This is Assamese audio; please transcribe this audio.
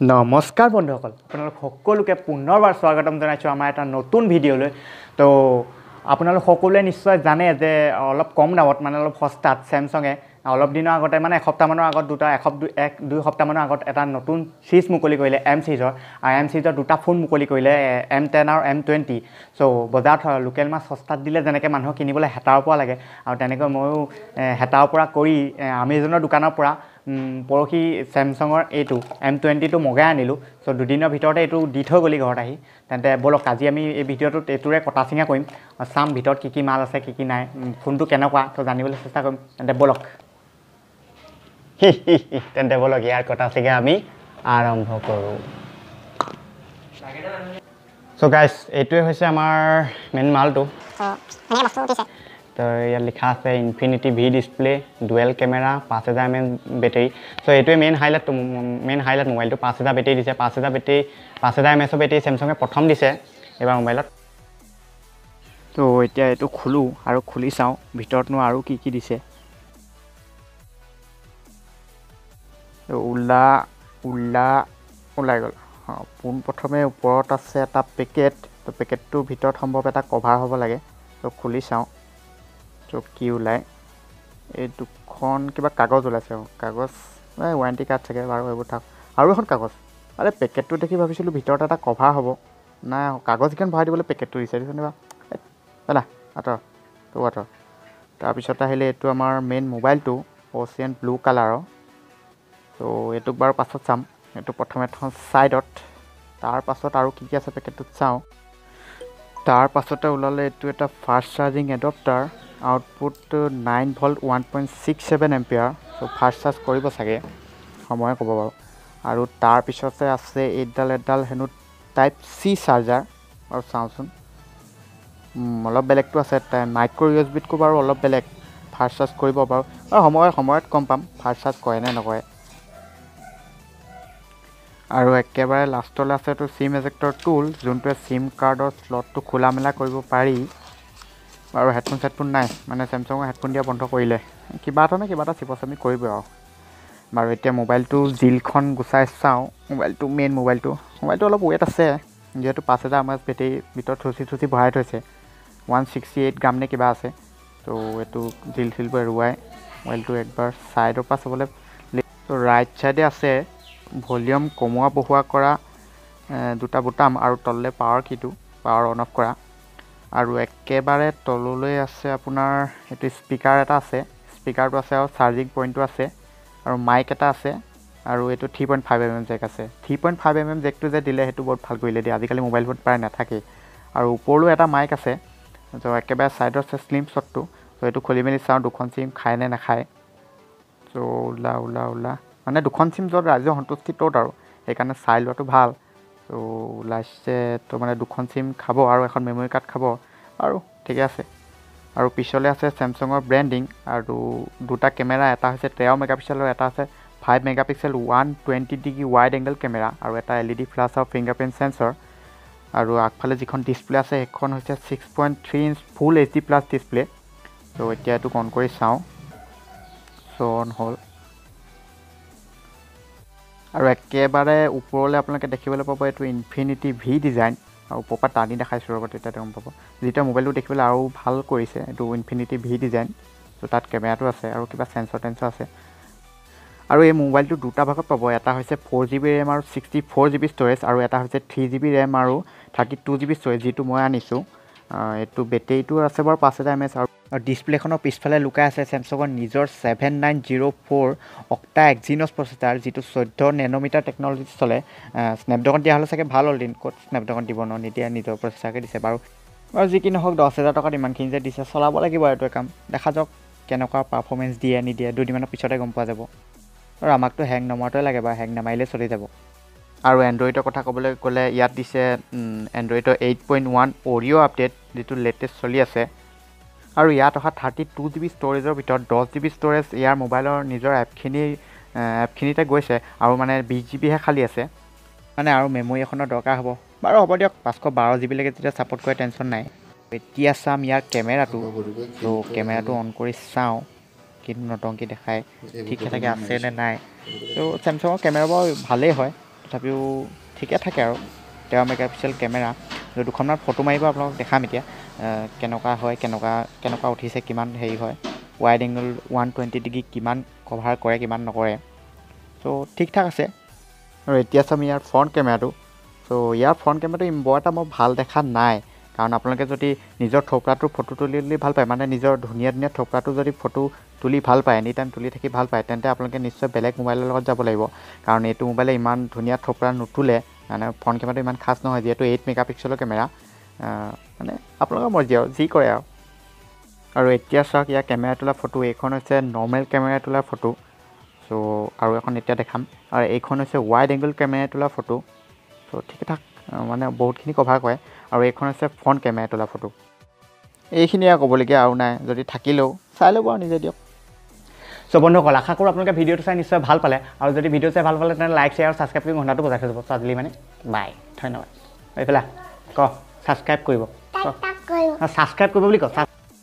নমস্কাৰ বন্ধুসকল আপোনালোক সকলোকে পুনৰবাৰ স্বাগতম জনাইছোঁ আমাৰ এটা নতুন ভিডিঅ'লৈ তো আপোনালোক সকলোৱে নিশ্চয় জানে যে অলপ কম দামত মানে অলপ সস্তাত স্যামছাঙে অলপ দিনৰ আগতে মানে এসপ্তাহমানৰ আগত দুই সপ্তাহমানৰ আগত এটা নতুন সিৰিজ মুকলি কৰিলে এম সিৰিজৰ আৰু এম সিৰিজৰ দুটা ফোন মুকলি কৰিলে M10 আৰু M20 চ' বজাৰত লোকেল মাছ সস্তাত দিলে যেনেকৈ মানুহক কিনিবলৈ হেতাৰ পৰা লাগে আৰু তেনেকৈ ময়ো হেতাৰ পৰা কৰি আমেজনৰ দোকানৰ পৰা পৰহি স্যামছাঙৰ এইটো M20টো মগাই আনিলোঁ চ' দুদিনৰ ভিতৰতে এইটো দি থৈ গ'লি ঘৰত আহি তেন্তে ব'লক আজি আমি এই ভিডিঅ'টোত এইটোৰে কটা চিঙা কৰিম চাম ভিতৰত কি মাল আছে কি নাই ফোনটো কেনেকুৱা তো জানিবলৈ চেষ্টা কৰিম তেন্তে ব'লক তেন্তে ব'লক ইয়াৰ কটা চিঙা আমি আৰম্ভ কৰোঁ চ' গাইজ এইটোৱে হৈছে আমাৰ মেইন মালটো তো ইয়াত লিখা আছে ইনফিনিটি ভি display dual camera 5000 mAh battery so' এইটোৱে মেইন হাইলাইট মোবাইলটো 5000 বেটেৰী দিছে 5000 mAh বেটেৰী স্যামছাঙে প্ৰথম দিছে এইবাৰ মোবাইলত তো এতিয়া এইটো খোলোঁ আৰু খুলি চাওঁ ভিতৰতনো আৰু কি দিছে ওলাই গ'ল পোনপ্ৰথমে ওপৰত আছে এটা পেকেট তো পেকেটটোৰ ভিতৰত সম্ভৱ এটা কভাৰ হ'ব লাগে তো খুলি চাওঁ তো কি ওলায় এই দুখন কিবা কাগজ ওলাইছে কাগজ ৱাৰেণ্টি কাৰ্ড চাগে বাৰু এইবোৰ থাক আৰু এখন কাগজ আৰে পেকেটটো দেখি ভাবিছিলোঁ ভিতৰত এটা কভাৰ হ'ব নাই কাগজখন ভৰাই দিবলৈ পেকেটটো দিছে যেনিবা দাদা আঁতৰ তাৰপিছত আহিলে এইটো আমাৰ মেইন মোবাইলটো অচিয়ান ব্লু কালাৰৰ তো এইটোক বাৰু পাছত চাম এইটো প্ৰথমে এখন ছাইডত তাৰপাছত আৰু কি আছে পেকেটটোত চাওঁ তাৰ পাছতে ওলালে এইটো এটা fast charging adapter output 9V 1.67 ampere so' fast charge কৰিব চাগে সময়ে ক'ব বাৰু আৰু তাৰপিছতে আছে এডাল হেনো টাইপ চি চাৰ্জাৰ আৰু চাওঁচোন অলপ বেলেগটো আছে মাইক্ৰ' USB-তকৈ বাৰু অলপ বেলেগ ফাষ্ট চাৰ্জ কৰিব বাৰু আৰু সময়ত গম পাম ফাষ্ট চাৰ্জ কৰে নে নকৰে আৰু একেবাৰে লাষ্টলৈ আছে এইটো চিম এজেক্টৰ টুল যোনটোৱে চিম কাৰ্ডৰ স্লটটো খোলা মেলা কৰিব পাৰি আৰু হেডফোন নাই মানে স্যামছাঙৰ হেডফোন দিয়া বন্ধ কৰিলে কিবা এটা চিপচামি কৰিব আৰু বাৰু এতিয়া মোবাইলটো জিলখন গুচাই চাওঁ মেইন মোবাইলটো অলপ ৱেট আছে যিহেতু 5000 mAh বেটেৰী ভিতৰত থুচি ভৰাই থৈছে 168 গ্ৰাম নে কিবা আছে তো এইটো জিলবোৰ এৰুৱাই মোবাইলটো একবাৰ ছাইডৰ পৰা চাবলৈ তো ৰাইট ছাইডে আছে ভলিউম কমোৱা বঢ়োৱা কৰা দুটা বুটাম আৰু তললৈ পাৱাৰ অন অফ কৰা আৰু একেবাৰে তললৈ আছে আপোনাৰ এইটো স্পীকাৰ এটা আছে স্পীকাৰটো আছে আৰু চাৰ্জিং পইণ্টটো আছে আৰু মাইক এটা আছে আৰু এইটো 3.5mm জেক আছে 3.5mm জেকটো যে দিলে সেইটো বহুত ভাল কৰিলে দিয়ে আজিকালি মোবাইল ফোন প্ৰায় নাথাকেই আৰু ওপৰলৈ এটা মাইক আছে তো একেবাৰে ছাইডত আছে স্লিম শ্বটটো তো এইটো খুলি মেলি চাওঁ দুখন চিম খায় নে নাখায় ত' ওলা মানে দুখন চিম য'ত ৰাইজৰ সন্তুষ্টি ত'ত আৰু সেইকাৰণে চাই লোৱাটো ভাল তো ওলাইছে তো মানে দুখন চিম খাব আৰু এখন মেমৰি কাৰ্ড খাব আৰু ঠিকে আছে আৰু পিছলৈ আছে স্যামছাঙৰ ব্ৰেণ্ডিং আৰু দুটা কেমেৰা এটা হৈছে 13 মেগাপিক্সেল আৰু এটা আছে 5 megapixel 120 degree wide angle camera আৰু এটা LED ফ্লাছ আৰু ফিংগাৰপ্ৰিণ্ট সেন্সৰ আৰু আগফালে যিখন ডিছপ্লে আছে সেইখন হৈছে 6.3 ইঞ্চ ফুল HD প্লাছ ডিছপ্লে তো এতিয়া এইটো অন কৰি চাওঁ অন হ'ল আৰু একেবাৰে ওপৰলৈ আপোনালোকে দেখিবলৈ পাব এইটো ইনফিনিটি ভি ডিজাইন আৰু ওপৰৰ পৰা টানি দেখাইছোঁ ৰ'ব তেতিয়া গম পাব যেতিয়া মোবাইলটো দেখিবলৈ আৰু ভাল কৰিছে এইটো ইনফিনিটি ভি ডিজাইন তো তাত কেমেৰাটো আছে আৰু কিবা সেন্সৰ আছে আৰু এই মোবাইলটো দুটা ভাগত পাব এটা হৈছে 4GB ৰেম আৰু 64GB ষ্ট'ৰেজ আৰু এটা হৈছে 3GB ৰেম আৰু 32GB ষ্ট'ৰেজ যিটো মই আনিছোঁ এইটো বেটেৰীটো আছে বাৰু 5000 mAh আৰু ডিছপ্লেখনৰ পিছফালে লুকাই আছে স্যামছাঙৰ নিজৰ 7904 অক্টা এক্সিনছ প্ৰচেছৰ যিটো 14 নেন'মিটাৰ টেকন'লজি চলে স্নেপড্ৰেগন দিয়া হ'লে চাগে ভাল হ'ল দিন ক'ত স্নেপড্ৰেগন দিব নিদিয়া নিজৰ প্ৰচেছৰকে দিছে বাৰু যি কি নহওক 10,000 টকাত ইমানখিনি যে দিছে চলাব লাগিব এইটো কাম দেখা যাওক কেনেকুৱা পাৰফৰ্মেঞ্চ দিয়ে নিদিয়ে দুদিনমানৰ পিছতে গম পোৱা যাব আৰু আমাকতো হেং নমৰাটোৱে লাগে বা হেং নামাৰিলে চলি যাব আৰু এণ্ড্ৰইডৰ কথা ক'বলৈ গ'লে ইয়াত দিছে এণ্ড্ৰইডৰ 8.1 অৰিঅ' আপডেট যিটো লেটেষ্ট চলি আছে আৰু ইয়াত অহা 32GB ষ্ট'ৰেজৰ ভিতৰত 10GB ষ্ট'ৰেজ ইয়াৰ মোবাইলৰ নিজৰ এপখিনিতে গৈছে আৰু মানে 20GBহে খালী আছে মানে আৰু মেমৰি এখনৰ দৰকাৰ হ'ব বাৰু হ'ব দিয়ক 512GBলৈকে যেতিয়া ছাপোৰ্ট কৰে টেনশ্যন নাই এতিয়া চাম ইয়াৰ কেমেৰাটো তো কেমেৰাটো অন কৰি চাওঁ কিন্তু নটংকি দেখায় ঠিক থাকে আছে নে নাই তো স্যামছাঙৰ কেমেৰা বাৰু ভালেই হয় তথাপিও ঠিকে থাকে আৰু 13 মেগাপিক্সেল কেমেৰা দুখনমান ফটো মাৰিব আপোনালোকক দেখাম এতিয়া কেনেকুৱা হয় কেনেকুৱা উঠিছে কিমান হেৰি হয় ৱাইড এংগল 120 ডিগ্ৰী কিমান কভাৰ কৰে কিমান নকৰে চ' ঠিক ঠাক আছে আৰু এতিয়া চাম ইয়াৰ ফ্ৰণ্ট কেমেৰাটো চ' ইয়াৰ ফ্ৰণ্ট কেমেৰাটো বৰ এটা মই ভাল দেখা নাই কাৰণ আপোনালোকে যদি নিজৰ থপৰাটোৰ ফটো তুলি ভাল পায় মানে নিজৰ ধুনীয়া থপৰাটো যদি ফটো তুলি ভাল পায় এনি টাইম তুলি থাকি ভাল পায় তেন্তে আপোনালোকে নিশ্চয় বেলেগ মোবাইলৰ লগত যাব লাগিব কাৰণ এইটো মোবাইলে ইমান ধুনীয়া থপৰা নুতুলে মানে ফ্ৰণ্ট কেমেৰাটো ইমান খাছ নহয় যিহেতু 8 মেগাপিক্সেলৰ কেমেৰা মানে আপোনালোকৰ মৰ্জি আৰু যি কৰে আৰু এতিয়া চাওক ইয়াৰ কেমেৰা তোলা ফটো এইখন হৈছে নৰ্মেল কেমেৰা তোলা ফটো চ' আৰু এখন এতিয়া দেখাম আৰু এইখন হৈছে ৱাইড এংগল কেমেৰা তোলা ফটো চ' ঠিক ঠাক মানে বহুতখিনি কভাৰ কৰে আৰু এইখন হৈছে ফ্ৰণ্ট কেমেৰা তোলা ফটো এইখিনিয়ে ক'বলগীয়া আৰু নাই যদি থাকিলেও চাই ল'ব আৰু নিজে দিয়ক চ' বন্ধুসকল আশা কৰোঁ আপোনালোকে ভিডিঅ'টো চাই নিশ্চয় ভাল পালে আৰু যদি ভিডিঅ' চাই ভাল পালে তেনে লাইক শ্বেয়াৰ আৰু ছাবস্ক্ৰাইব কৰি ঘণ্টাটো বজাই থৈ যাব চ' আজিলৈ মানে বাই ধন্যবাদ এইফালে ছাবস্ক্ৰাইব কৰিব ছাবস্ক্ৰাইব কৰিব বুলি কওক